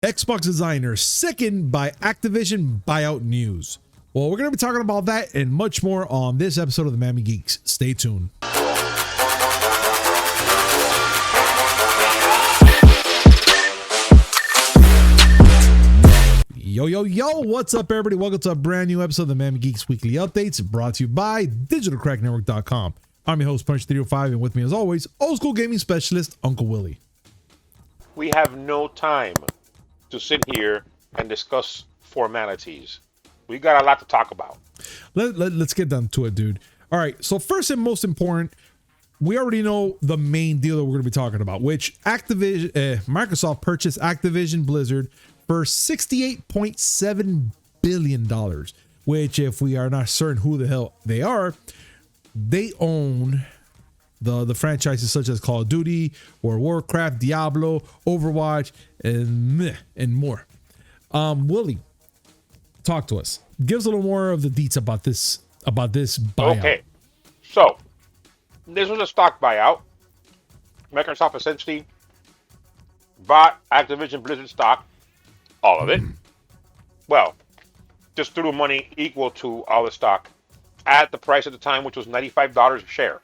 Xbox designer sickened by Activision Buyout news. Well, we're going to be talking about that and much more on this episode of the Miami Geeks. Stay tuned. Yo, what's up, everybody? Welcome to a brand new episode of the Miami Geeks Weekly Updates, brought to you by DigitalCrackNetwork.com. I'm your host, Punch305, and with me, as always, old school gaming specialist, Uncle Willie. We have no time to sit here and discuss formalities. We got a lot to talk about. Let's get down to it, dude. All right, so first and most important, we already know the main deal that we're going to be talking about, which Microsoft purchased Activision Blizzard for $68.7 billion, which, if we are not certain who the hell they are, they own the franchises such as Call of Duty, World of Warcraft, Diablo, Overwatch, and more. Willie, talk to us. Give us a little more of the deets about this buyout. Okay, so this was a stock buyout. Microsoft essentially bought Activision Blizzard stock, all of it. Well, just threw money equal to all the stock at the price at the time, which was $95 a share.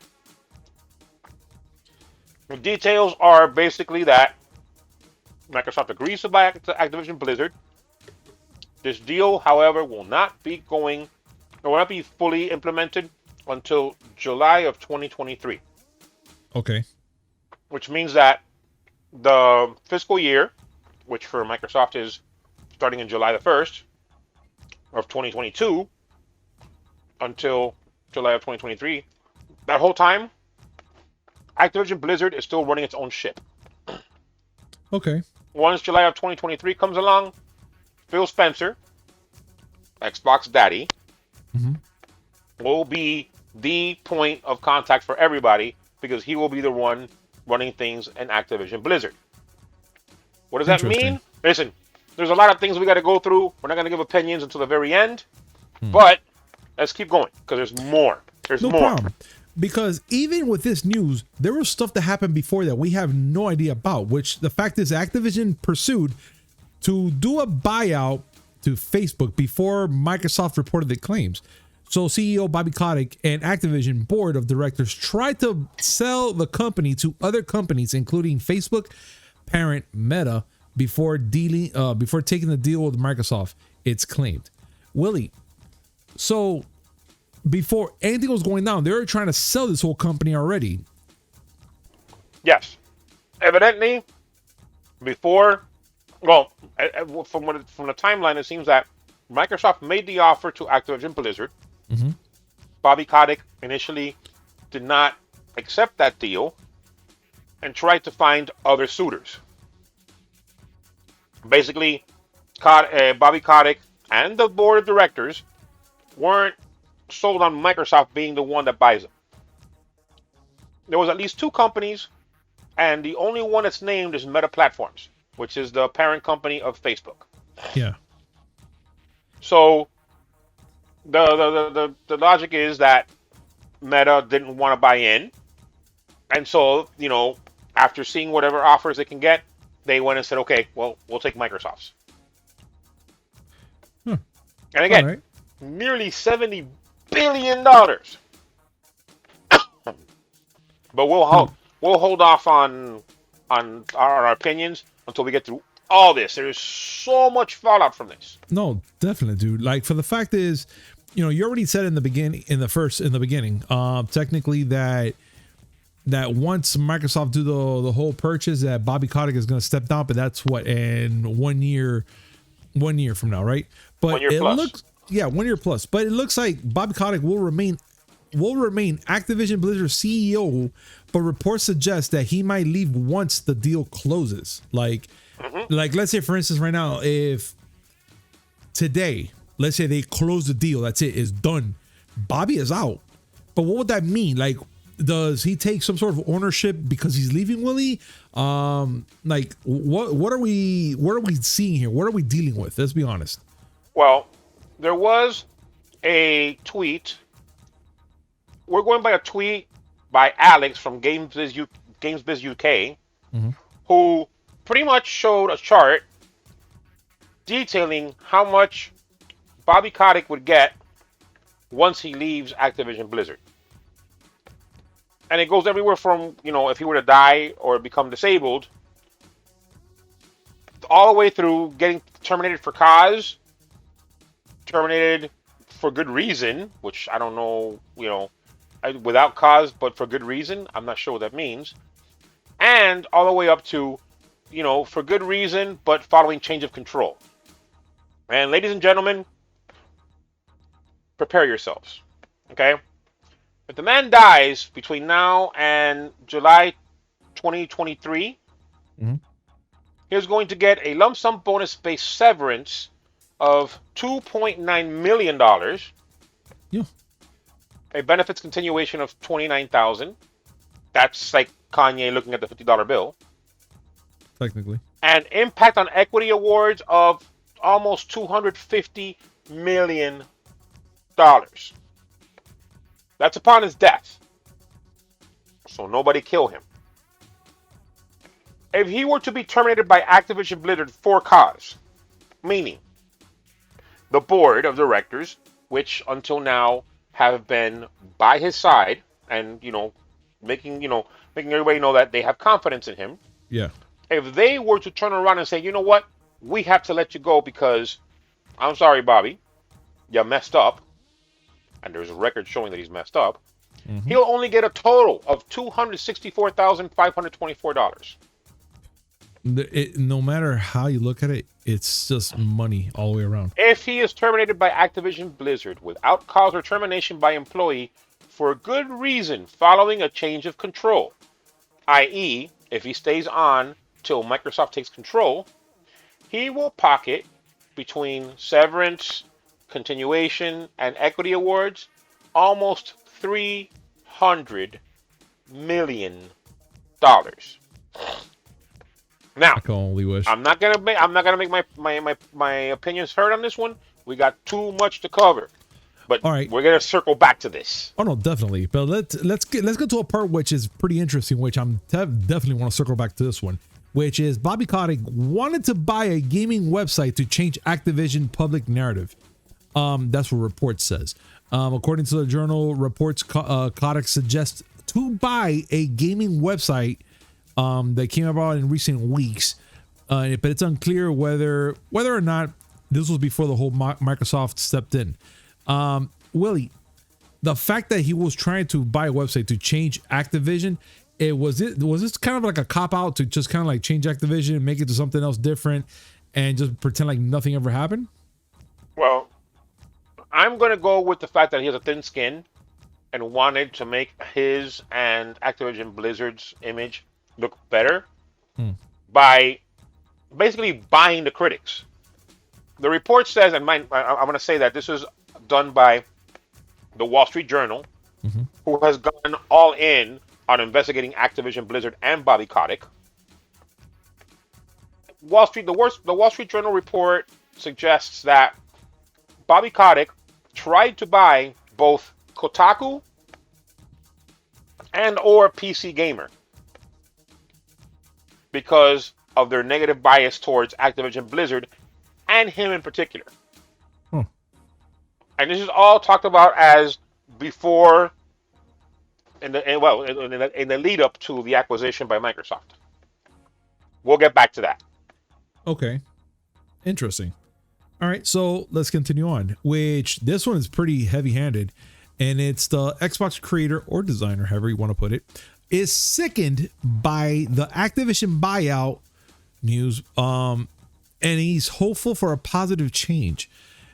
The details are basically that Microsoft agrees to buy Activision Blizzard. This deal, however, will not be fully implemented until July of 2023. Okay. Which means that the fiscal year, which for Microsoft is starting in July the 1st of 2022 until July of 2023, that whole time, Activision Blizzard is still running its own ship. Okay. Once July of 2023 comes along, Phil Spencer, Xbox Daddy, will be the point of contact for everybody because he will be the one running things in Activision Blizzard. What does that mean? Listen, there's a lot of things we got to go through. We're not going to give opinions until the very end, but let's keep going because there's more. There's no more. Problem. Because even with this news, there was stuff that happened before that we have no idea about, which the fact is Activision pursued to do a buyout to Facebook before Microsoft reported the claims. So CEO Bobby Kotick and Activision board of directors tried to sell the company to other companies, including Facebook parent Meta, before taking the deal with Microsoft, it's claimed. Willie, so before anything was going down, they were trying to sell this whole company already. Yes. Evidently, from the timeline, it seems that Microsoft made the offer to Activision Blizzard. Bobby Kotick initially did not accept that deal and tried to find other suitors. Basically, Bobby Kotick and the board of directors weren't sold on Microsoft being the one that buys them. There was at least two companies, and the only one that's named is Meta Platforms, which is the parent company of Facebook. Yeah. So the logic is that Meta didn't want to buy in, and so after seeing whatever offers they can get, they went and said, "Okay, well, we'll take Microsoft's." And again, nearly $70 billion. But we'll hold off on our opinions until we get through all this. There is so much fallout from this. No, definitely, dude. Like, for the fact is, you already said in the beginning, technically that once Microsoft do the whole purchase, that Bobby Kotick is going to step down, but that's what, in 1 year from now, right? But 1 year plus. 1 year plus. But it looks like Bobby Kotick will remain Activision Blizzard CEO, but reports suggest that he might leave once the deal closes. Like let's say, for instance, right now, if today, let's say they close the deal, that's it, it's done, Bobby is out. But what would that mean? Like, does he take some sort of ownership because he's leaving, Willie? Like, what are we seeing here? What are we dealing with? Let's be honest. Well, there was a tweet. We're going by a tweet by Alex from GamesBiz UK, who pretty much showed a chart detailing how much Bobby Kotick would get once he leaves Activision Blizzard. And it goes everywhere from, if he were to die or become disabled, all the way through getting terminated for cause, terminated for good reason, which I don't know, without cause, but for good reason. I'm not sure what that means. And all the way up to, for good reason, but following change of control. And ladies and gentlemen, prepare yourselves. Okay? If the man dies between now and July 2023, he's going to get a lump sum bonus-based severance of $2.9 million. Yeah. A benefits continuation of $29,000. That's like Kanye looking at the $50 bill. Technically. And impact on equity awards of almost $250 million. That's upon his death. So nobody kill him. If he were to be terminated by Activision Blizzard for cause, meaning the board of directors, which until now have been by his side and, making everybody know that they have confidence in him. Yeah. If they were to turn around and say, you know what, we have to let you go because, I'm sorry, Bobby, you messed up, and there's a record showing that he's messed up, he'll only get a total of $264,524. No matter how you look at it, it's just money all the way around. If he is terminated by Activision Blizzard without cause or termination by employee for good reason following a change of control, i.e., if he stays on till Microsoft takes control, he will pocket between severance, continuation, and equity awards almost $300 million. Now, I can only wish. I'm not gonna make my opinions heard on this one. We got too much to cover, but all right, we're gonna circle back to this. Oh no, definitely. But let's go to a part which is pretty interesting, which I'm definitely want to circle back to this one, which is Bobby Kotick wanted to buy a gaming website to change Activision public narrative. That's what report says. According to the journal reports, Kotick suggests to buy a gaming website that came about in recent weeks, but it's unclear whether or not this was before the whole Microsoft stepped in. Willie, the fact that he was trying to buy a website to change Activision, was this kind of like a cop out to just kind of like change Activision and make it to something else different and just pretend like nothing ever happened? Well, I'm going to go with the fact that he has a thin skin and wanted to make his and Activision Blizzard's image look better by basically buying the critics. The report says, and I'm going to say that this is done by the Wall Street Journal, who has gone all in on investigating Activision Blizzard and Bobby Kotick. The Wall Street Journal report suggests that Bobby Kotick tried to buy both Kotaku and or PC Gamer because of their negative bias towards Activision Blizzard and him in particular. And this is all talked about as before in the lead up to the acquisition by Microsoft. We'll get back to that. Okay. Interesting. All right, so let's continue on, which this one is pretty heavy-handed, and it's the Xbox creator or designer, however you want to put it, is sickened by the Activision buyout news, and he's hopeful for a positive change.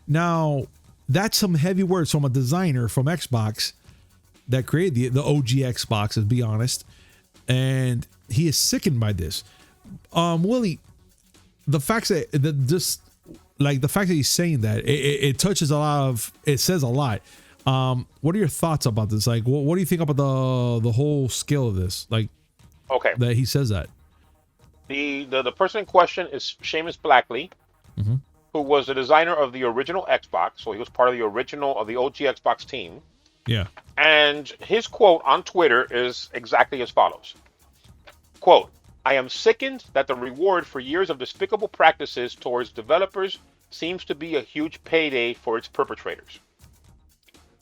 Now, that's some heavy words from a designer from Xbox that created the OG Xbox, to be honest, and he is sickened by this. Willie, the fact that the fact that he's saying that it touches a lot of, it says a lot. What are your thoughts about this? Like, what do you think about the whole scale of this? Like, okay, that he says that. The person in question is Seamus Blackley, who was the designer of the original Xbox. So he was part of the OG Xbox team. Yeah. And his quote on Twitter is exactly as follows. Quote, I am sickened that the reward for years of despicable practices towards developers seems to be a huge payday for its perpetrators.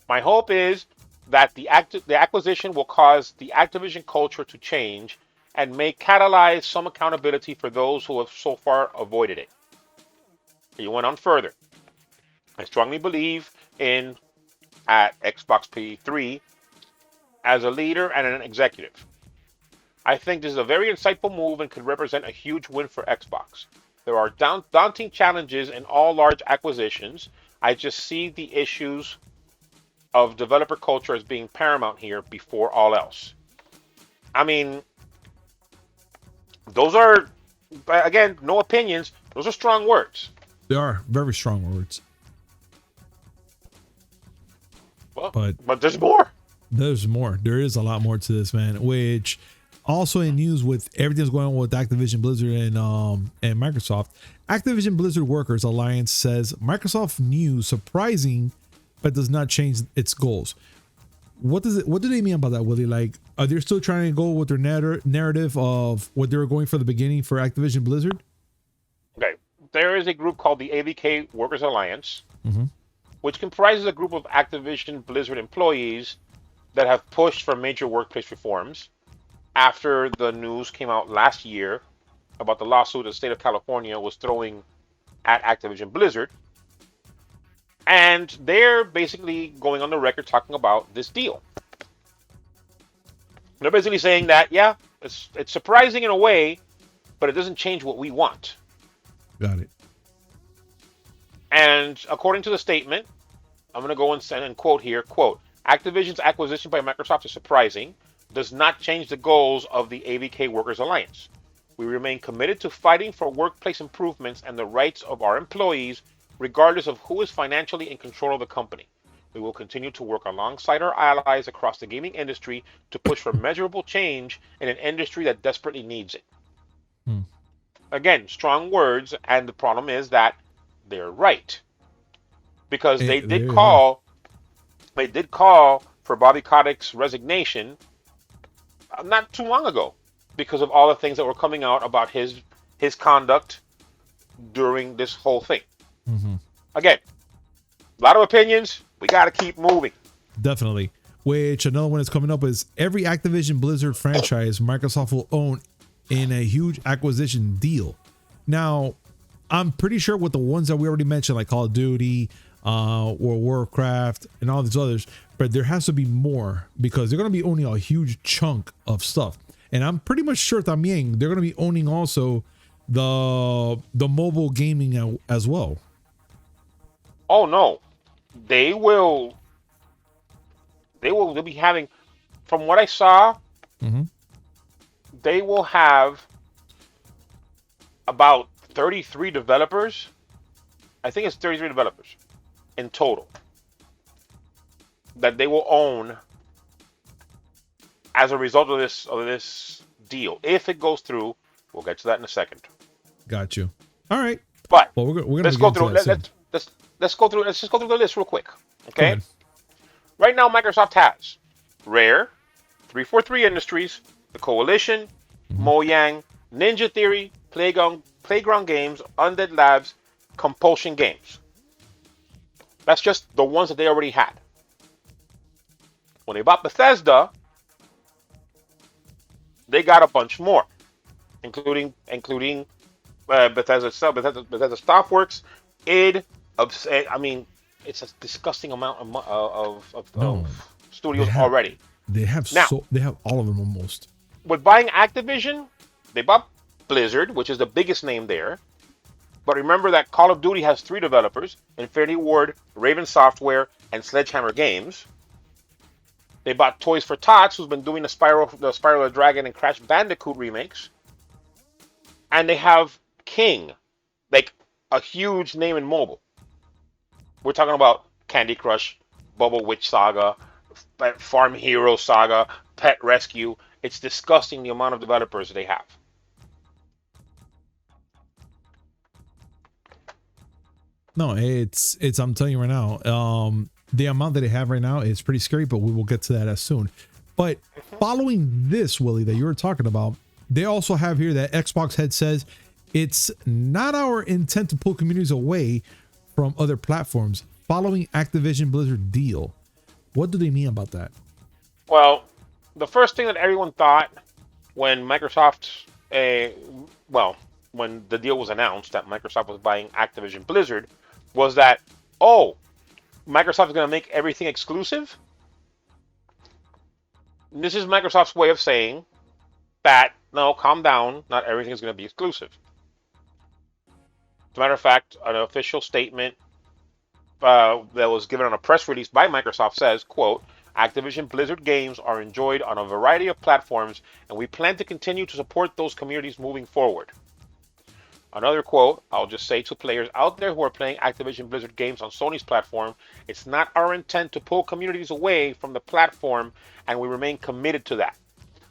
My hope is that the acquisition will cause the Activision culture to change and may catalyze some accountability for those who have so far avoided it. He went on further. I strongly believe in at Xbox P3 as a leader and an executive. I think this is a very insightful move and could represent a huge win for Xbox. There are daunting challenges in all large acquisitions. I just see the issues of developer culture as being paramount here before all else. I mean, those are, again, no opinions. Those are strong words. They are very strong words. Well, but there's more. There's more. There is a lot more to this, man. Which also in news with everything that's going on with Activision Blizzard and Microsoft, Activision Blizzard Workers Alliance says Microsoft news surprising, but does not change its goals. What do they mean by that, Willie? Like, are they still trying to go with their narrative of what they were going for the beginning for Activision Blizzard? Okay, there is a group called the ABK Workers Alliance, which comprises a group of Activision Blizzard employees that have pushed for major workplace reforms after the news came out last year about the lawsuit the state of California was throwing at Activision Blizzard. And they're basically going on the record talking about this deal. They're basically saying that, yeah, it's surprising in a way, but it doesn't change what we want. Got it. And according to the statement, I'm going to go and quote here, quote, Activision's acquisition by Microsoft is surprising, does not change the goals of the ABK Workers Alliance. We remain committed to fighting for workplace improvements and the rights of our employees, regardless of who is financially in control of the company. We will continue to work alongside our allies across the gaming industry to push for measurable change in an industry that desperately needs it. Again, strong words, and the problem is that they're right. Because they did call for Bobby Kotick's resignation not too long ago because of all the things that were coming out about his conduct during this whole thing. Again, a lot of opinions. We got to keep moving. Definitely. Which another one that's coming up is every Activision Blizzard franchise Microsoft will own in a huge acquisition deal. Now, I'm pretty sure with the ones that we already mentioned, like Call of Duty, or Warcraft, and all these others, but there has to be more because they're going to be owning a huge chunk of stuff. And I'm pretty much sure también they're going to be owning also the mobile gaming as well. Oh no, they'll be having, from what I saw, they will have about 33 developers. I think it's 33 developers in total that they will own as a result of this deal. If it goes through, we'll get to that in a second. Got you. All right. But well, we're gonna let's go through. Let's go through. Let's just go through the list real quick. Okay. Right now, Microsoft has Rare, 343 Industries, the Coalition, Mojang, Ninja Theory, Playground Games, Undead Labs, Compulsion Games. That's just the ones that they already had. When they bought Bethesda, they got a bunch more, including Bethesda Softworks, id. I mean, it's a disgusting amount of studios already. They have all of them almost. With buying Activision, they bought Blizzard, which is the biggest name there. But remember that Call of Duty has 3 developers: Infinity Ward, Raven Software, and Sledgehammer Games. They bought Toys for Tots, who's been doing the Spyro the Dragon and Crash Bandicoot remakes. And they have King, like a huge name in mobile. We're talking about Candy Crush, Bubble Witch Saga, Farm Hero Saga, Pet Rescue. It's disgusting the amount of developers they have. No, it's I'm telling you right now, the amount that they have right now is pretty scary, but we will get to that as soon. But following this, Willie, that you were talking about, They also have here that Xbox head says it's not our intent to pull communities away from other platforms following Activision Blizzard deal. What do they mean about that? Well, the first thing that everyone thought when Microsoft, when the deal was announced that Microsoft was buying Activision Blizzard, was that, oh, Microsoft is going to make everything exclusive? This is Microsoft's way of saying that, no, calm down, not everything is going to be exclusive. As a matter of fact, an official statement that was given on a press release by Microsoft says, quote, Activision Blizzard games are enjoyed on a variety of platforms, and we plan to continue to support those communities moving forward. Another quote, I'll just say to players out there who are playing Activision Blizzard games on Sony's platform, it's not our intent to pull communities away from the platform, and we remain committed to that.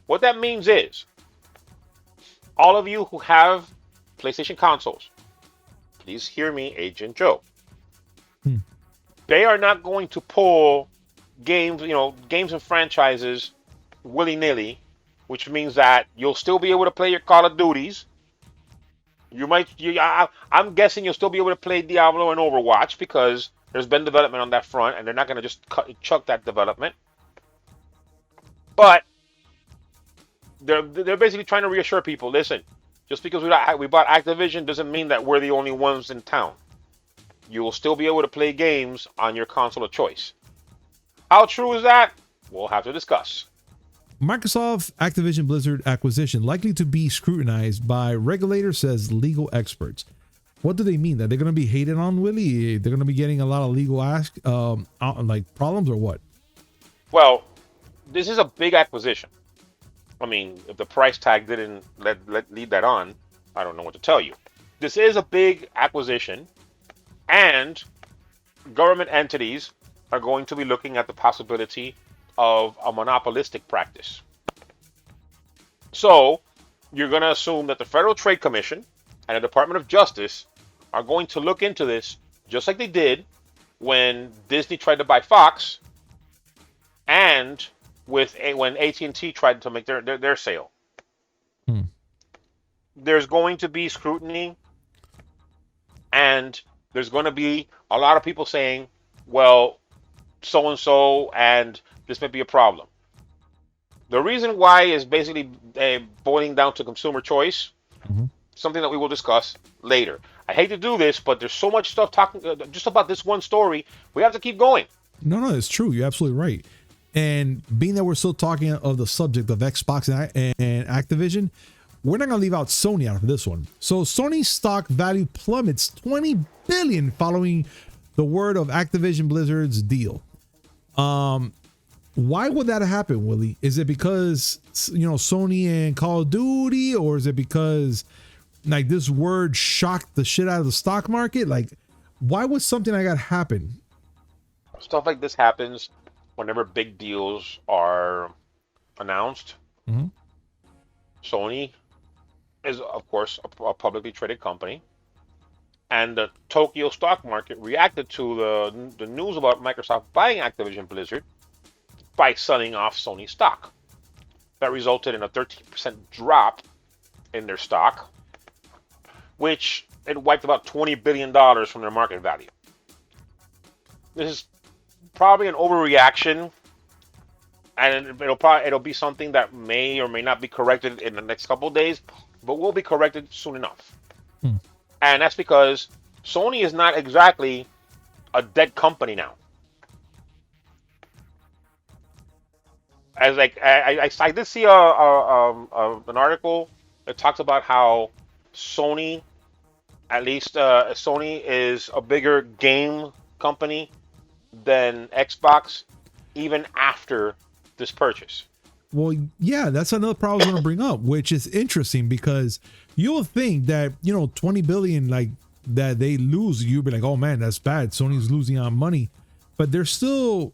What that means is, all of you who have PlayStation consoles, please hear me, Agent Joe. They are not going to pull games, games and franchises willy-nilly, which means that you'll still be able to play your Call of Duties. I'm guessing you'll still be able to play Diablo and Overwatch because there's been development on that front, and they're not going to just chuck that development. But they're basically trying to reassure people, listen, just because we bought Activision doesn't mean that we're the only ones in town. You will still be able to play games on your console of choice. How true is that? We'll have to discuss. Microsoft Activision Blizzard acquisition likely to be scrutinized by regulators, says legal experts. What do they mean? That they're going to be hated on, Willie? They're going to be getting a lot of legal problems or what? Well, this is a big acquisition. I mean, if the price tag didn't lead that on, I don't know what to tell you. This is a big acquisition, and government entities are going to be looking at the possibility of a monopolistic practice. So you're going to assume that the Federal Trade Commission and the Department of Justice are going to look into this just like they did when Disney tried to buy Fox and when AT&T tried to make their sale. There's going to be scrutiny, and there's going to be a lot of people saying, well, so-and-so, and this may be a problem. The reason why is basically boiling down to consumer choice, something that we will discuss later. I hate to do this, but there's so much stuff talking just about this one story. We have to keep going. No, it's true. You're absolutely right. And being that we're still talking of the subject of Xbox and Activision, we're not going to leave out Sony out of this one. So Sony's stock value plummets $20 billion following the word of Activision Blizzard's deal. Why would that happen, Willie? Is it because, Sony and Call of Duty, or is it because like this word shocked the shit out of the stock market? Like, why would something like that happen? Stuff like this happens whenever big deals are announced. Sony is, of course, a publicly traded company, and the Tokyo stock market reacted to the news about Microsoft buying Activision Blizzard by selling off Sony stock. That resulted in a 13% drop in their stock, which it wiped about $20 billion from their market value. This is probably an overreaction, and it'll be something that may or may not be corrected in the next couple of days, but will be corrected soon enough. And that's because Sony is not exactly a dead company now. As I did see an article that talks about how Sony, at least Sony is a bigger game company than Xbox, even after this purchase. Well, yeah, that's another problem I was going to bring up, which is interesting because you'll think that, 20 billion, like that they lose, you'll be like, oh man, that's bad. Sony's losing on money, but they still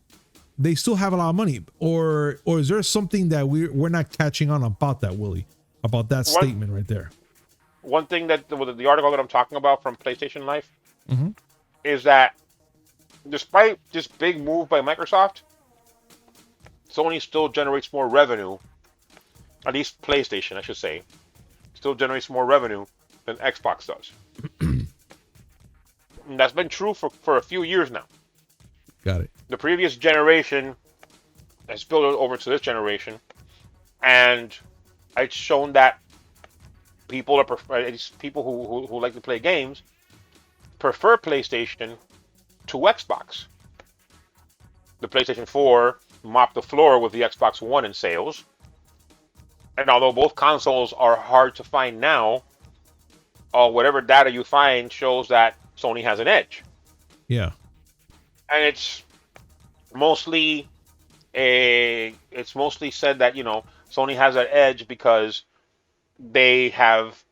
have a lot of money. Or is there something that we're not catching on about that, Willie, about that statement right there? One thing that the article that I'm talking about from PlayStation Life is that despite this big move by Microsoft, Sony still generates more revenue at least PlayStation, I should say, still generates more revenue than Xbox does. And that's been true for a few years now. Got it. The previous generation has spilled over to this generation, and it's shown that people who like to play games prefer PlayStation to Xbox. The PlayStation 4 mopped the floor with the Xbox One in sales. And although both consoles are hard to find now, whatever data you find shows that Sony has an edge. Yeah. And it's mostly said that, Sony has that edge because they have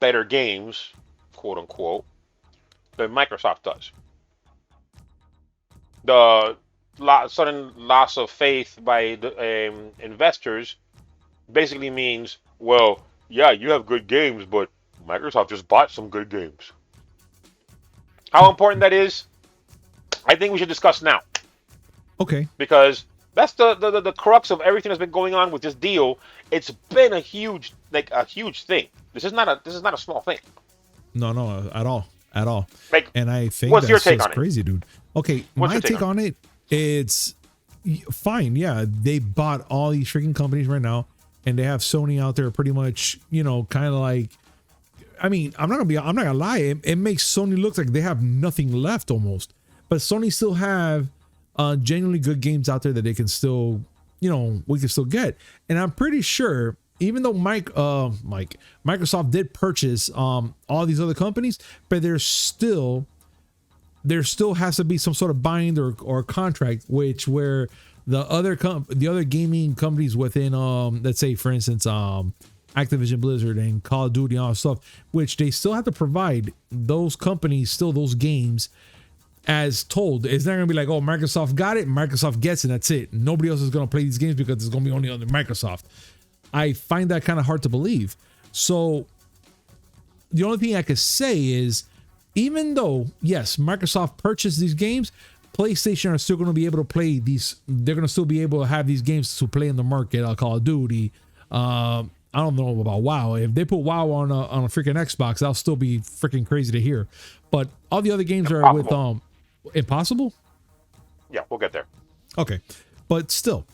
better games, quote unquote, than Microsoft does. The sudden loss of faith by the investors basically means, well, yeah, you have good games, but Microsoft just bought some good games. How important that is, I think we should discuss now. Okay. Because that's the crux of everything that's been going on with this deal. It's been a huge thing. This is not a small thing. No, at all. Like, and I think what's your that's take just on crazy, it? dude. Okay, What's my your take on it, it's fine. Yeah, they bought all these freaking companies right now, and they have Sony out there pretty much, kind of like. I mean, I'm not gonna lie. It makes Sony look like they have nothing left almost, but Sony still have genuinely good games out there that they can still, we can still get. And I'm pretty sure, even though Microsoft did purchase all these other companies, but there still has to be some sort of bind or contract, where the other gaming companies within let's say for instance Activision Blizzard and Call of Duty and all that stuff, which they still have to provide those companies still those games as told. It's not gonna be like, oh, Microsoft got it, Microsoft gets it, that's it. Nobody else is gonna play these games because it's gonna be only under Microsoft. I find that kind of hard to believe. So the only thing I could say is, even though, yes, Microsoft purchased these games, PlayStation are still going to be able to play these. They're going to still be able to have these games to play in the market. Call of Duty. I don't know about WoW. If they put WoW on a freaking Xbox, that'll still be freaking crazy to hear. But all the other games are with Impossible. Yeah, we'll get there. Okay, but still,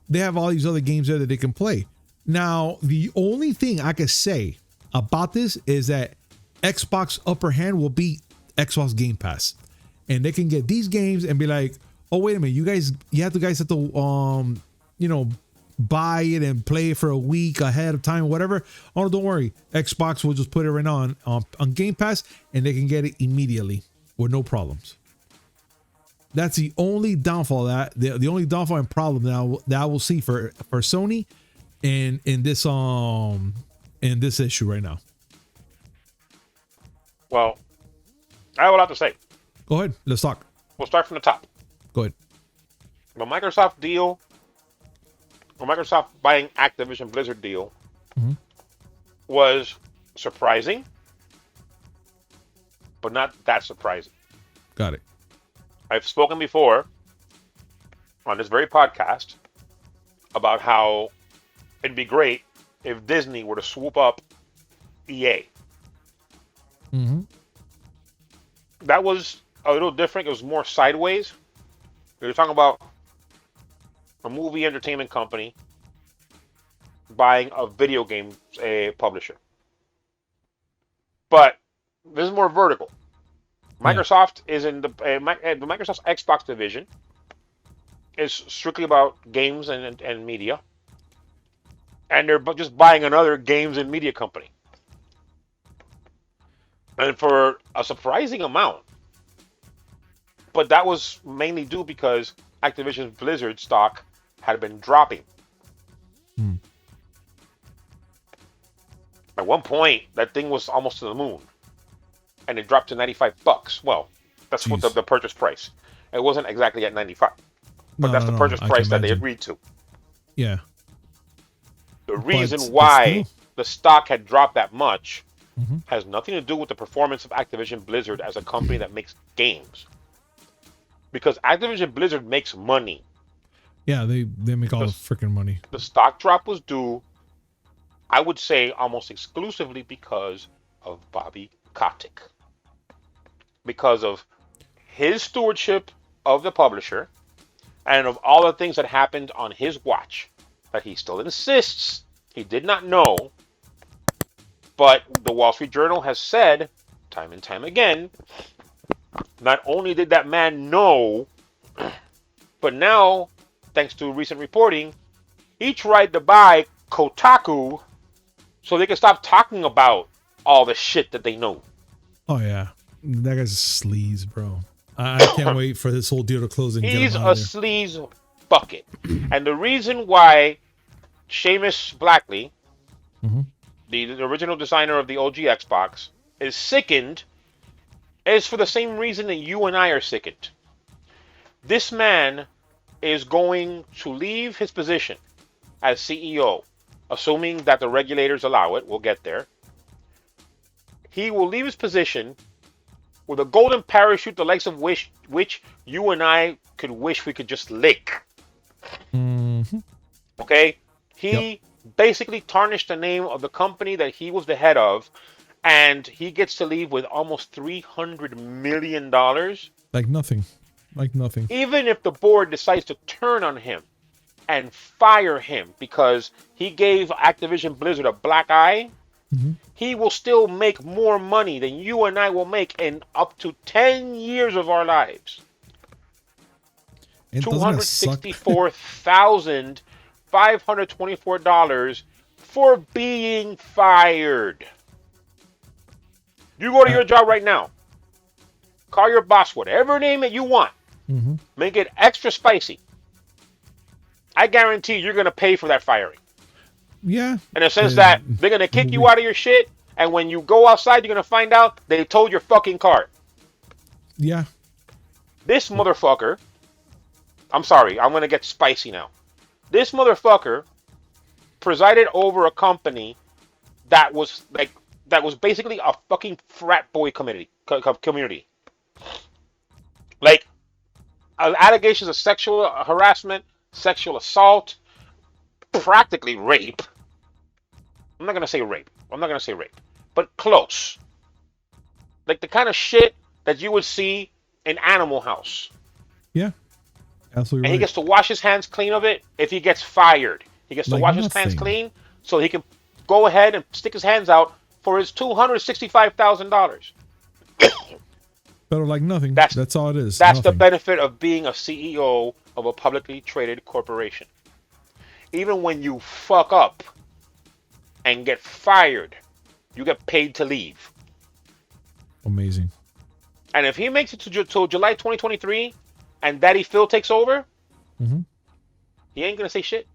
they have all these other games there that they can play. Now, the only thing I could say about this is that Xbox upper hand will be Xbox Game Pass, and they can get these games and be like, oh, wait a minute, you guys have to buy it and play it for a week ahead of time, whatever. Oh, don't worry, Xbox will just put it right on Game Pass, and they can get it immediately with no problems. That's the only downfall the only downfall and problem that I will see for Sony in this issue right now. Well, I have a lot to say. Go ahead. Let's talk. We'll start from the top. Go ahead. The Microsoft deal, or Microsoft buying Activision Blizzard deal, was surprising, but not that surprising. Got it. I've spoken before on this very podcast about how it'd be great if Disney were to swoop up EA. That was a little different. It was more sideways. We were talking about a movie entertainment company buying a video game publisher. But this is more vertical. Microsoft is in the Microsoft's Xbox division is strictly about games and media. And they're just buying another games and media company. And for a surprising amount. But that was mainly due because Activision Blizzard stock had been dropping. At one point, that thing was almost to the moon. And it dropped to $95. Well, that's what the purchase price. It wasn't exactly at 95. But that's the purchase price that they agreed to. Yeah. The reason why the stock had dropped that much has nothing to do with the performance of Activision Blizzard as a company that makes games. Because Activision Blizzard makes money. Yeah, they make all the freaking money. The stock drop was due I would say almost exclusively because of Bobby Kotick. Because of his stewardship of the publisher and of all the things that happened on his watch that he still insists he did not know. But the Wall Street Journal has said time and time again, not only did that man know, but now, thanks to recent reporting, he tried to buy Kotaku so they can stop talking about all the shit that they know. Oh, yeah. That guy's a sleaze, bro. I can't wait for this whole deal to close and He's get him a out of there. sleaze bucket. And the reason why Seamus Blackley, the original designer of the OG Xbox, is sickened is for the same reason that you and I are sickened. This man is going to leave his position as CEO, assuming that the regulators allow it. We'll get there. He will leave his position with a golden parachute, the likes of which you and I could wish we could just lick. Okay? He basically tarnished the name of the company that he was the head of, and he gets to leave with almost $300 million. Like nothing. Like nothing. Even if the board decides to turn on him and fire him because he gave Activision Blizzard a black eye, he will still make more money than you and I will make in up to 10 years of our lives. $264,524 for being fired. You go to your job right now. Call your boss whatever name that you want. Make it extra spicy. I guarantee you're going to pay for that firing. Yeah. In a sense that they're going to kick you out of your shit, and when you go outside, you're going to find out they told your fucking card. Yeah. This motherfucker, I'm sorry, I'm going to get spicy now. This motherfucker presided over a company that was basically a fucking frat boy community. Like, allegations of sexual harassment, sexual assault, practically rape. I'm not going to say rape, but close. Like the kind of shit that you would see in Animal House. Yeah, absolutely. And he gets to wash his hands clean of it if he gets fired. He gets to wash his hands clean so he can go ahead and stick his hands out for his $265,000. Better like nothing. That's all it is. That's the benefit of being a CEO of a publicly traded corporation. Even when you fuck up and get fired, you get paid to leave. Amazing. And if he makes it to July 2023 and Daddy Phil takes over, he ain't going to say shit.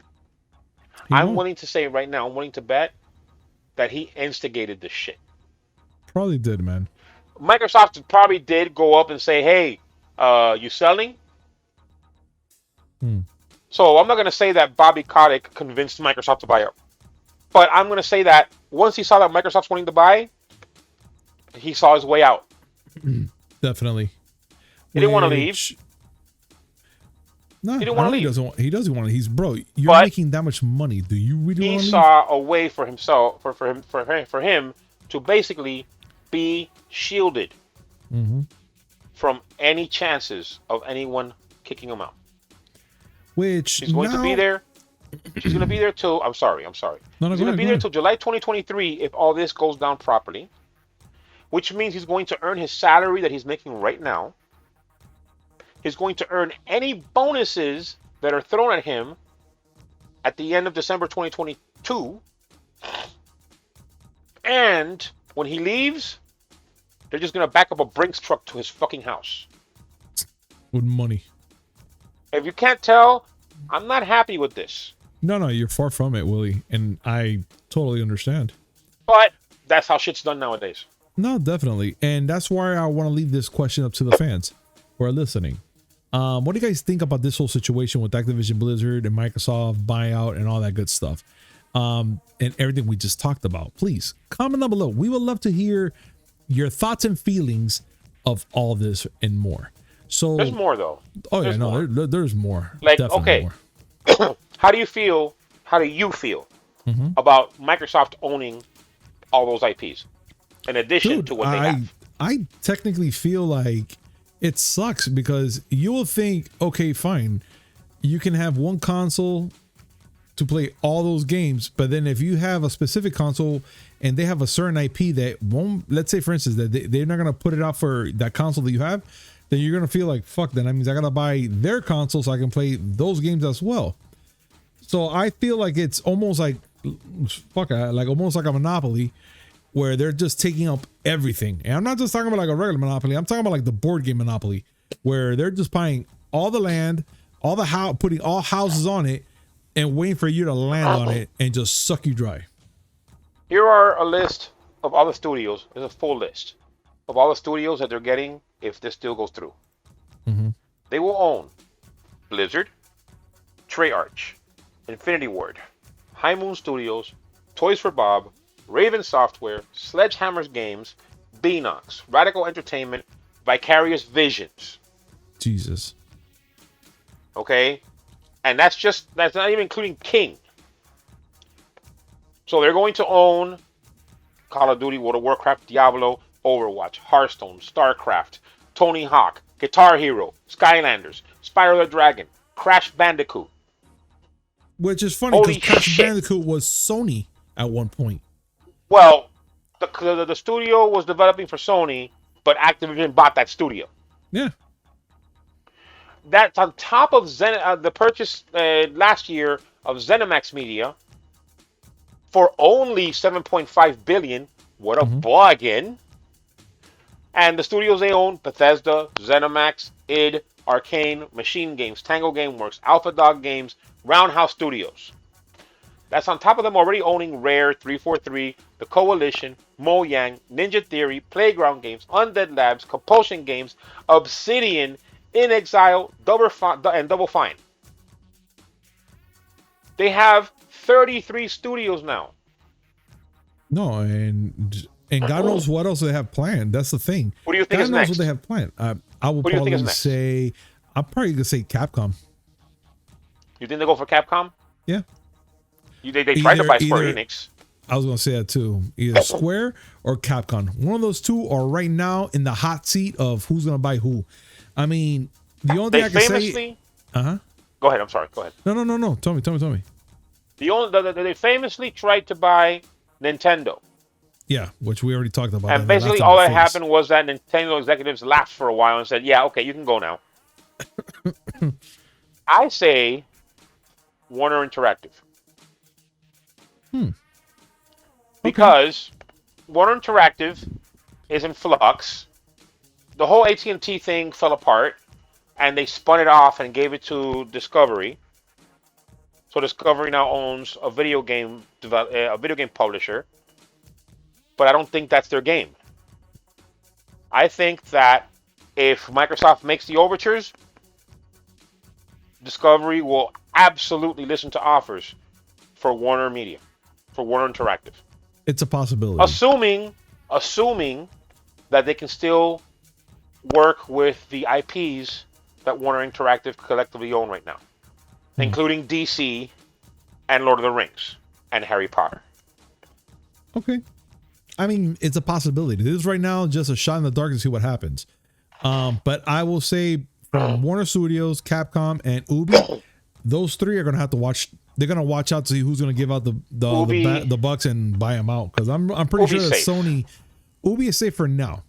I'm willing to say right now, I'm willing to bet that he instigated this shit. Probably did, man. Microsoft probably did go up and say, hey, you selling? So I'm not going to say that Bobby Kotick convinced Microsoft to buy up. But I'm going to say that once he saw that Microsoft's wanting to buy, he saw his way out. Definitely. He didn't want to leave. No, he didn't want to leave. He doesn't want to. He's bro. You're making that much money. Do you really want to leave? He saw a way for himself, for him to basically be shielded from any chances of anyone kicking him out. Which he's going to be there. He's going to be there till. I'm sorry. No, he's going to be there till July 2023 if all this goes down properly. Which means he's going to earn his salary that he's making right now. He's going to earn any bonuses that are thrown at him at the end of December 2022. And when he leaves, they're just going to back up a Brinks truck to his fucking house. With money. If you can't tell, I'm not happy with this. No, you're far from it, Willie. And I totally understand. But that's how shit's done nowadays. No, definitely. And that's why I want to leave this question up to the fans who are listening. What do you guys think about this whole situation with Activision Blizzard and Microsoft buyout and all that good stuff? And everything we just talked about. Please comment down below. We would love to hear your thoughts and feelings of all this and more. So there's more though. Oh yeah, no, there's more. Like, definitely okay, more. How do you feel about Microsoft owning all those IPs in addition to what they have. I technically feel like it sucks because you will think, okay, fine, you can have one console to play all those games, but then if you have a specific console and they have a certain IP that won't, let's say for instance that they're not going to put it out for that console that you have, then you're going to feel like, fuck, then that means I got to buy their console so I can play those games as well. So I feel like it's almost like, almost like a monopoly where they're just taking up everything. And I'm not just talking about like a regular monopoly. I'm talking about like the board game monopoly where they're just buying all the land, all the house, putting all houses on it and waiting for you to land on it and just suck you dry. Here are a list of all the studios. There's a full list of all the studios that they're getting if this deal goes through. They will own Blizzard, Treyarch, Infinity Ward, High Moon Studios, Toys for Bob, Raven Software, Sledgehammer's Games, Beanox, Radical Entertainment, Vicarious Visions. Jesus. Okay? And that's not even including King. So they're going to own Call of Duty, World of Warcraft, Diablo, Overwatch, Hearthstone, StarCraft, Tony Hawk, Guitar Hero, Skylanders, Spyro the Dragon, Crash Bandicoot. Which is funny because Crash Bandicoot was Sony at one point. Well, the studio was developing for Sony, but Activision bought that studio. Yeah. That's on top of the purchase last year of ZeniMax Media for only $7.5 billion. What a bargain! And the studios they own: Bethesda, ZeniMax, id, Arcane, Machine Games, Tango Gameworks, Alpha Dog Games, Roundhouse Studios. That's on top of them already owning Rare, 343, The Coalition, Mojang, Ninja Theory, Playground Games, Undead Labs, Compulsion Games, Obsidian, In Exile, Double Fine. They have 33 studios now. No, and God knows what else they have planned. That's the thing. What do you think God is knows next? what they have planned. I will probably say, I'm probably gonna say Capcom. You think they go for Capcom? Yeah. They tried to buy Square Enix. I was gonna say that too. Either Square or Capcom. One of those two are right now in the hot seat of who's gonna buy who. I mean, the only thing I can say. Go ahead. I'm sorry. Go ahead. No. Tell me. They famously tried to buy Nintendo. Yeah, which we already talked about. And basically all that happened was that Nintendo executives laughed for a while and said, yeah, okay, you can go now. I say Warner Interactive. Because Warner Interactive is in flux. The whole AT&T thing fell apart, and they spun it off and gave it to Discovery. So Discovery now owns a video game publisher. But I don't think that's their game. I think that if Microsoft makes the overtures, Discovery will absolutely listen to offers for Warner Media, for Warner Interactive. It's a possibility. Assuming that they can still work with the IPs that Warner Interactive collectively own right now, including DC and Lord of the Rings and Harry Potter. Okay. I mean, it's a possibility. This is right now just a shot in the dark to see what happens. But I will say from Warner Studios, Capcom, and Ubi, those three are going to have to watch. They're going to watch out to see who's going to give out the bucks and buy them out. Because I'm pretty sure that Sony, Ubi is safe for now.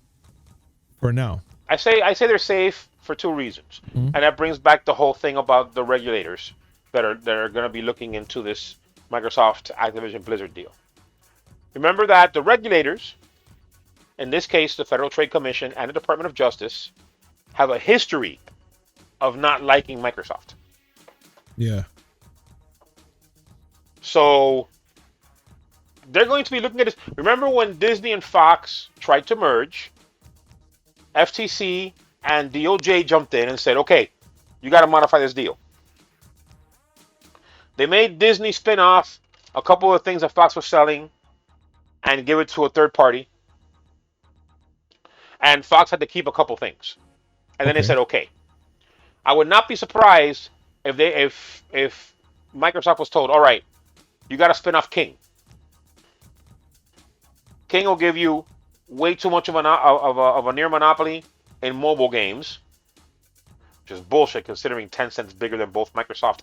For now. I say they're safe for two reasons. And that brings back the whole thing about the regulators that are going to be looking into this Microsoft Activision Blizzard deal. Remember that the regulators, in this case the Federal Trade Commission and the Department of Justice, have a history of not liking Microsoft. Yeah. So they're going to be looking at this. Remember when Disney and Fox tried to merge, FTC and DOJ jumped in and said, okay, you got to modify this deal. They made Disney spin off a couple of things that Fox was selling and give it to a third party. And Fox had to keep a couple things. And then they said, okay. I would not be surprised if Microsoft was told, all right, You got to spin off King. King will give you way too much of a near monopoly in mobile games, which is bullshit considering Tencent's bigger than both Microsoft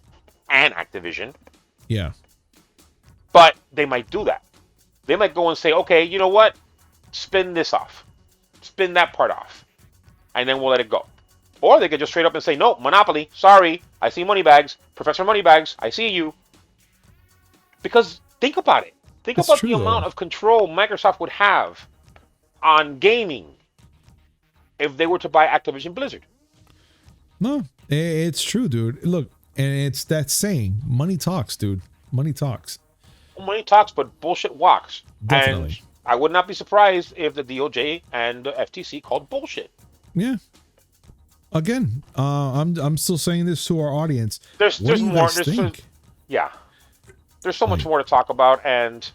and Activision. Yeah. But they might do that. They might go and say, okay, you know what? Spin this off. Spin that part off. And then we'll let it go. Or they could just straight up and say, no, monopoly, sorry, I see Moneybags, Professor Moneybags, I see you. Because think about it. Think about the amount of control Microsoft would have on gaming if they were to buy Activision Blizzard. No, it's true, dude. Look, and it's that saying, money talks, dude. Money talks. Money talks, but bullshit walks. Definitely. And I would not be surprised if the DOJ and the FTC called bullshit. Yeah. Again, I'm still saying this to our audience. There's more. Yeah. There's so much more to talk about, and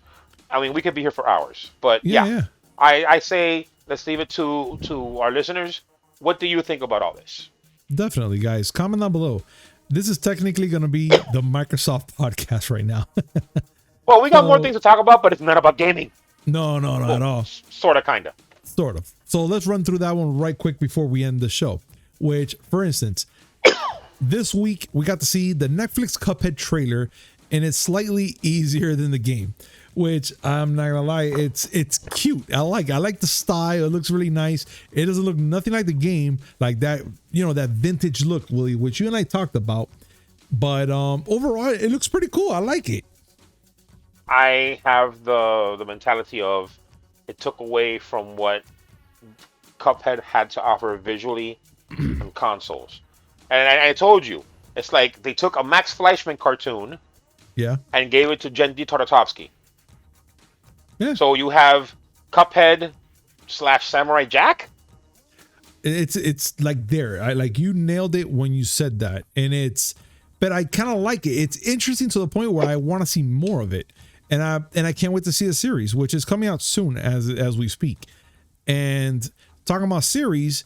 I mean, we could be here for hours. But yeah. I say let's leave it to our listeners. What do you think about all this? Definitely, guys. Comment down below. This is technically going to be the Microsoft podcast right now. Well, we got more things to talk about, but it's not about gaming. No, not at all. Sort of, kind of. Sort of. So let's run through that one right quick before we end the show. Which, for instance, this week we got to see the Netflix Cuphead trailer, and it's slightly easier than the game. Which I'm not gonna lie, it's cute. I like the style. It looks really nice. It doesn't look nothing like the game, like that, that vintage look, Willie, which you and I talked about. But overall, it looks pretty cool. I like it. I have the mentality of it took away from what Cuphead had to offer visually on consoles. And I told you, it's like they took a Max Fleischmann cartoon, and gave it to Gendy Tartakovsky. Yeah. So you have Cuphead / Samurai Jack. It's like there. You nailed it when you said that, but I kind of like it. It's interesting to the point where I want to see more of it, and I can't wait to see the series, which is coming out soon as we speak. And talking about series,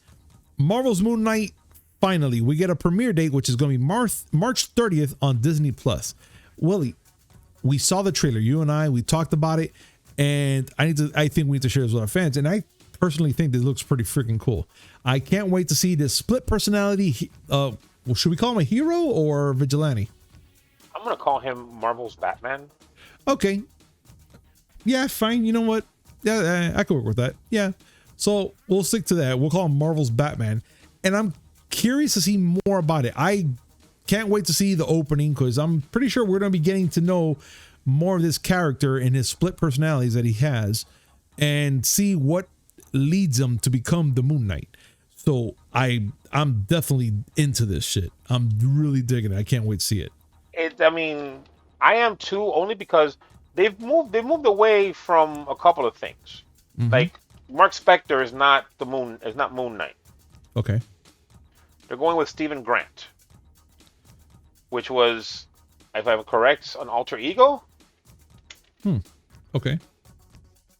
Marvel's Moon Knight. Finally, we get a premiere date, which is going to be March 30th on Disney Plus. Willie, we saw the trailer. You and I, we talked about it, and I think we need to share this with our fans. And I personally think this looks pretty freaking cool. I can't wait to see this split personality. Should we call him a hero or vigilante? I'm gonna call him Marvel's Batman. Okay. Yeah, fine. You know what? Yeah, I could work with that. Yeah. So we'll stick to that. We'll call him Marvel's Batman. And I'm curious to see more about it. I can't wait to see the opening, because I'm pretty sure we're going to be getting to know more of this character and his split personalities that he has, and see what leads him to become the Moon Knight. So I'm definitely into this shit. I'm really digging it. I can't wait to see it. I am too, only because they've moved away from a couple of things. Mm-hmm. Like Mark Spector is not Moon Knight. Okay. They're going with Stephen Grant, which was, if I'm correct, an alter ego. Okay.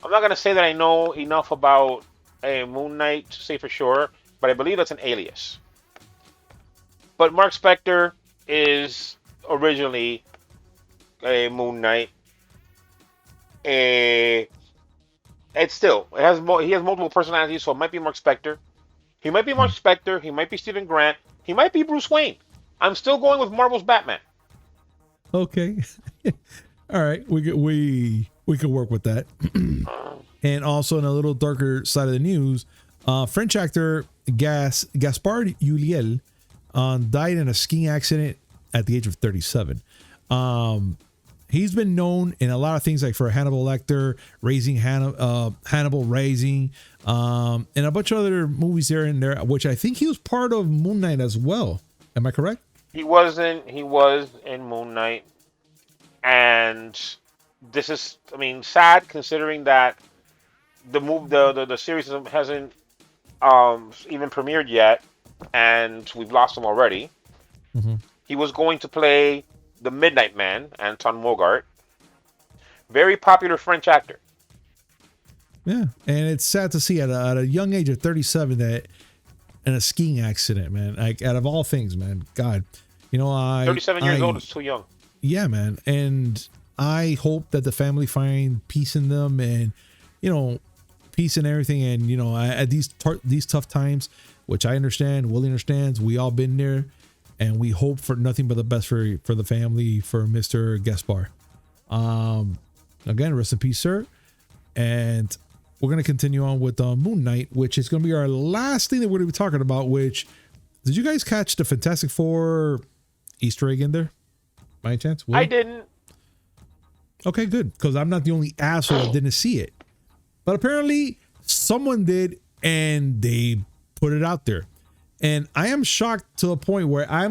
I'm not gonna say that I know enough about a Moon Knight to say for sure, but I believe that's an alias. But Mark Spector is originally a Moon Knight. He has multiple personalities, so it might be Mark Spector. He might be Mark Spector. He might be Stephen Grant. He might be Bruce Wayne. I'm still going with Marvel's Batman. Okay. All right. We could work with that. And also, in a little darker side of the news, French actor Gaspard Ulliel died in a skiing accident at the age of 37. He's been known in a lot of things, like for Hannibal Lecter, Hannibal Rising, and a bunch of other movies here and there, which I think he was part of Moon Knight as well. Am I correct? He was in Moon Knight, and this is, sad considering that the series hasn't even premiered yet, and we've lost him already. Mm-hmm. He was going to play the Midnight Man, Anton Mogart. Very popular French actor. Yeah, and it's sad to see at a young age of 37 that in a skiing accident, man. Like, out of all things, man, God, 37 years old is too young. Yeah, man, and I hope that the family find peace in them, and peace and everything. And at these tough times, which I understand, Willie understands, we all been there, and we hope for nothing but the best for the family, for Mr. Gaspard. Again, rest in peace, sir. And we're going to continue on with Moon Knight, which is going to be our last thing that we're going to be talking about. Which, did you guys catch the Fantastic Four Easter egg in there by any chance? I didn't. Okay, good, because I'm not the only asshole that didn't see it. But apparently someone did, and they put it out there. And I am shocked to a point where I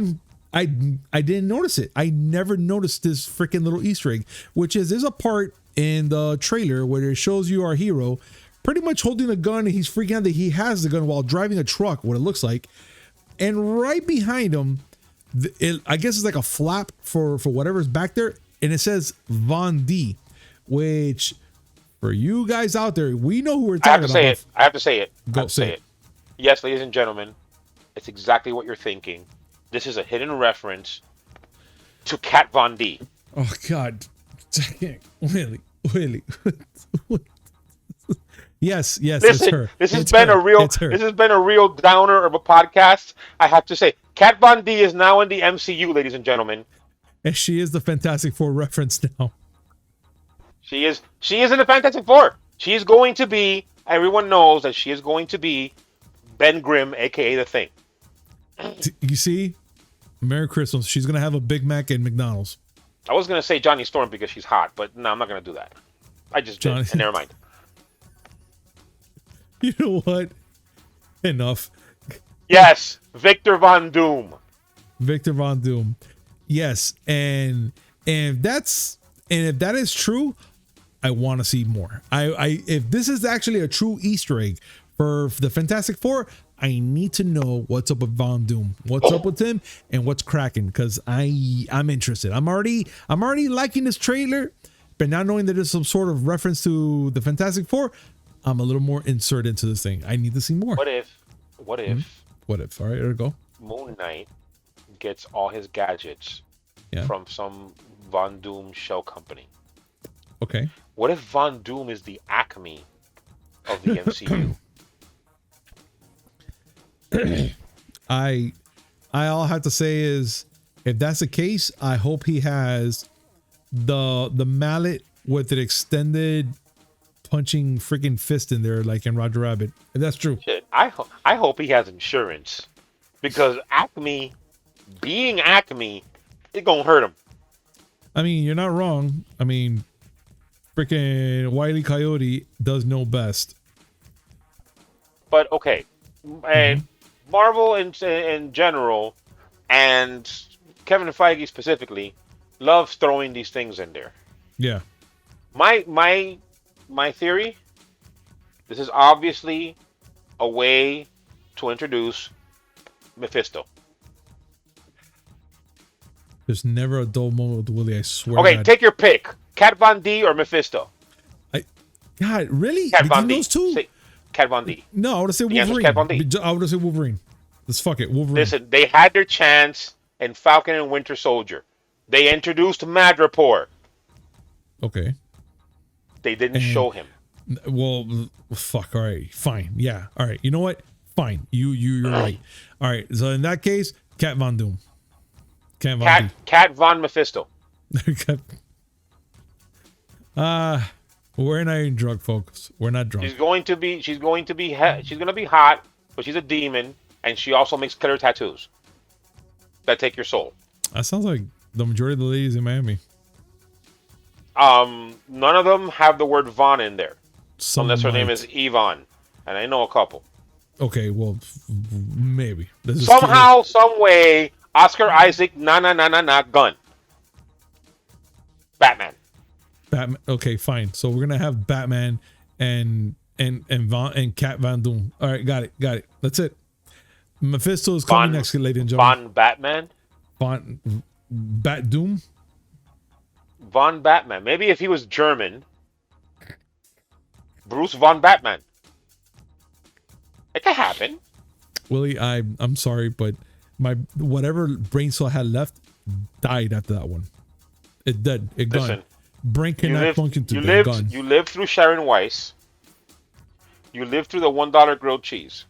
didn't notice it. I never noticed this freaking little Easter egg, which is there's a part in the trailer where it shows you our hero pretty much holding a gun, and he's freaking out that he has the gun while driving a truck, what it looks like. And right behind him, I guess it's like a flap for whatever's back there, and it says Von D, which for you guys out there, we know who we're talking about. I have to say it. Go say it. Yes, ladies and gentlemen, it's exactly what you're thinking. This is a hidden reference to Kat Von D. Oh God, Willie. Yes, listen, it's her. This has been a real downer of a podcast. I have to say, Kat Von D is now in the MCU, ladies and gentlemen. And she is the Fantastic Four reference now. She is in the Fantastic Four. She is going to be. Everyone knows that she is going to be Ben Grimm, aka the Thing. You see, Merry Christmas. She's gonna have a Big Mac and McDonald's. I was gonna say Johnny Storm because she's hot, but no, I'm not gonna do that. I just did. And never mind. You know what? Enough. Yes, Victor Von Doom. Victor Von Doom. Yes, and if that is true, I want to see more. If this is actually a true Easter egg for the Fantastic Four, I need to know what's up with Von Doom, what's up with him, and what's cracking, because I'm interested. I'm already liking this trailer, but now knowing that there's some sort of reference to the Fantastic Four, I'm a little more inserted into this thing. I need to see more. What if? All right, there we go. Moon Knight gets all his gadgets from some Von Doom shell company. Okay. What if Von Doom is the Acme of the MCU? All I have to say is, if that's the case, I hope he has the mallet with an extended punching freaking fist in there, like in Roger Rabbit. If that's true. Shit, I hope he has insurance, because Acme, being Acme, it's gonna hurt him. I mean, you're not wrong. I mean, freaking Wile E. Coyote does know best. But okay, and Marvel in general, and Kevin Feige specifically, loves throwing these things in there. Yeah. My theory, this is obviously a way to introduce Mephisto. There's never a dull moment with Willie, I swear. Okay, take your pick. Kat Von D or Mephisto? God, really? Kat Von D. Those two? Kat Von D. No, I would have said Wolverine. Kat Von D. I would have said Wolverine. Let's fuck it, Wolverine. Listen, they had their chance in Falcon and Winter Soldier. They introduced Madripoor. Okay. They didn't show him. Well, fuck. All right, fine. Yeah. All right. You know what? Fine. You're right. All right. So in that case, Kat Von Doom. Kat Von Mephisto. We're not even drunk, folks. We're not drunk. She's going to be hot, but she's a demon, and she also makes killer tattoos that take your soul. That sounds like the majority of the ladies in Miami. None of them have the word Von in there, unless her name is Yvonne, and I know a couple. Okay, well, maybe. Somehow, some way, Oscar Isaac, gun. Batman. Okay, fine. So we're gonna have Batman and Kat Von Doom. All right, got it. That's it. Mephisto is coming next, ladies and gentlemen. Von Batman. Bat Doom. Von Batman. Maybe if he was German, Bruce Von Batman. It could happen. Willie, I'm sorry, but my whatever brain cell I had left died after that one. It did. It gone. brain cannot function to you the gun. You lived through Sharon Weiss. You lived through the $1 grilled cheese.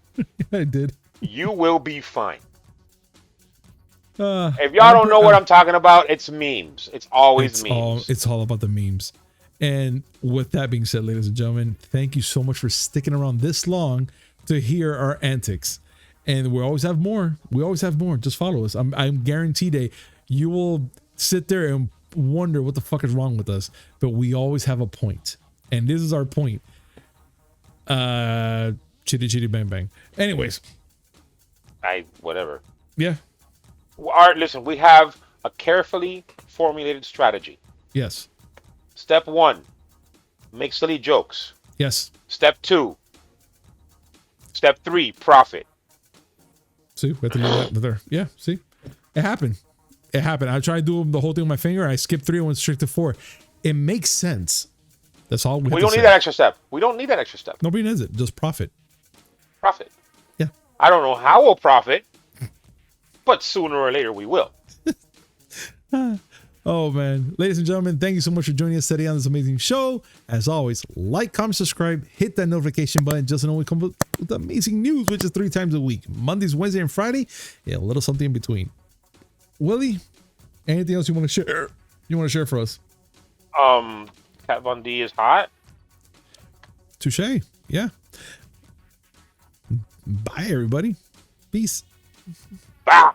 I did. You will be fine. If y'all don't know what I'm talking about, it's memes. It's always memes. It's all about the memes. And with that being said, ladies and gentlemen, thank you so much for sticking around this long to hear our antics. And we always have more. We always have more. Just follow us. I'm guaranteed you will sit there and wonder what the fuck is wrong with us. But we always have a point. And this is our point. Chitty chitty bang bang. Anyways. Whatever. Yeah. All right, listen, we have a carefully formulated strategy. Yes. Step 1, make silly jokes. Yes. Step 2, Step 3, profit. See, we have to do that there. Yeah, see? It happened. It happened. I tried to do the whole thing with my finger. I skipped 3 and went straight to 4. It makes sense. That's all we don't need that extra step. We don't need that extra step. Nobody needs it. Just profit. Profit. Yeah. I don't know how we'll profit, but sooner or later we will. Oh, man. Ladies and gentlemen, thank you so much for joining us today on this amazing show. As always, like, comment, subscribe, hit that notification button just to know we come with amazing news, which is 3 times a week. Mondays, Wednesday, and Friday. Yeah, a little something in between. Willie, anything else you want to share? You want to share for us? Kat Von D is hot. Touche. Yeah. Bye, everybody. Peace. Bah.